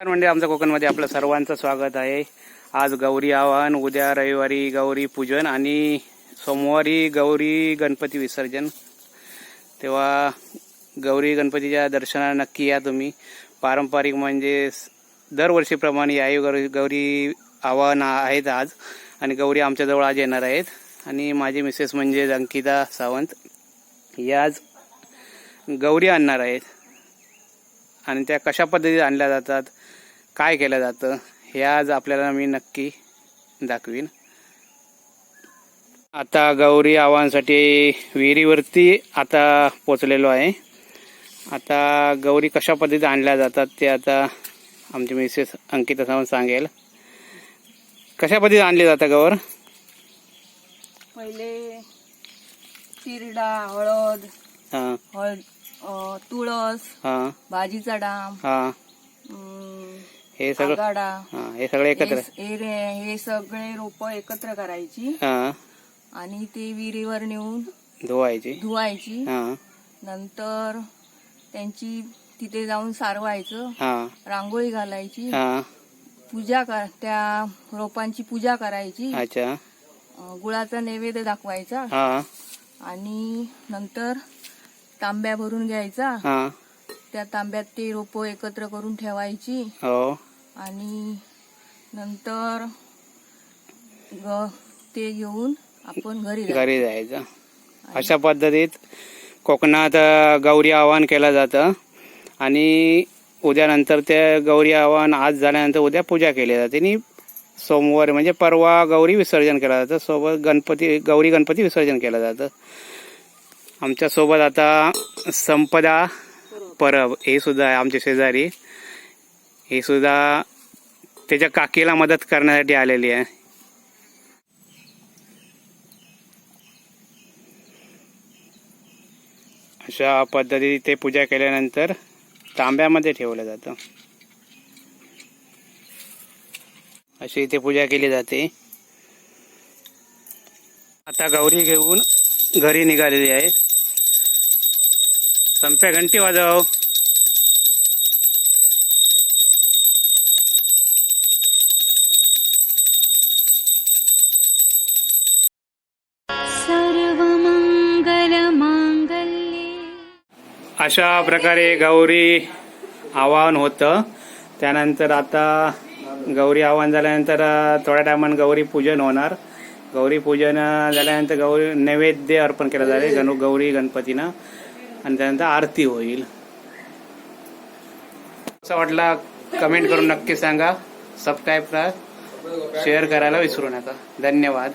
म्हणजे आमच्या कोकणमध्ये आपलं सर्वांचं स्वागत आहे। आज गौरी आवाहन, उद्या रविवारी गौरी पूजन आणि सोमवारी गौरी गणपती विसर्जन। तेव्हा गौरी गणपतीच्या दर्शनाला नक्की या तुम्ही। पारंपरिक म्हणजे दरवर्षीप्रमाणे याही गौरी आवाहन आहेत आज आणि गौरी आमच्याजवळ आज येणार आहेत आणि माझी मिसेस म्हणजे अंकिता सावंत या आज गौरी आणणार आहेत आणि त्या कशा पद्धतीने आणल्या जातात, काय केलं जातं हे आज आपल्याला मी नक्की दाखवीन। आता गौरी आवाहनासाठी विहिरीवरती आता पोचलेलो आहे। आता गौरी कशा पद्धतीने आणल्या जातात ते आता आमची मिसेस अंकिता सावंत सांगेल। कशा पद्धतीने आणली जातात गौर? पहिले चिरडा, हळद, तुळस, भाजीचा डाम, हे सगळं गाडा, हे सगळे एकत्र हे सगळे रोप एकत्र करायची आणि ते विहिरीवर नेऊन धुवायची। नंतर त्यांची तिथे जाऊन सारवायचं, रांगोळी घालायची, पूजा त्या रोपांची पूजा करायची, गुळाचा नैवेद्य दाखवायचा आणि नंतर तांब्या भरून घ्यायचा, त्या तांब्यात ते रोप एकत्र करून ठेवायची आणि नंतर ते घेऊन आपण घरी जायचं। अशा पद्धतीत कोकणात गौरी आवाहन केलं जातं आणि उद्या नंतर ते गौरी आवाहन आज झाल्यानंतर उद्या पूजा केली जाते आणि सोमवार म्हणजे परवा गौरी विसर्जन केलं जातं, सोबत गौरी गणपती विसर्जन केलं जातं। आमच्या सोबत आता संपदा परब हे सुद्धा आहे आमच्या शेजारी, हे सुद्धा त्याच्या काकीला मदत करण्यासाठी आलेली आहे। अशा पद्धतीने ते पूजा केल्यानंतर तांब्यामध्ये ठेवलं जातं। अशी इथे पूजा केली जाते। आता गौरी घेऊन घरी निघालेली आहे। संप्या घंटी वाजव। अशा प्रकारे गौरी आवाहन होतं। त्यानंतर आता गौरी आवाहन झाल्यानंतर थोड्या टायमानं गौरी पूजन होणार। गौरी पूजन झाल्यानंतर गौरी नैवेद्य अर्पण केलं जाईल गौरी गणपतीनं आणि त्यानंतर आरती होईल। असं वाटला कमेंट करून नक्की सांगा। सबस्क्राईब करा, शेअर करायला विसरू नका। धन्यवाद।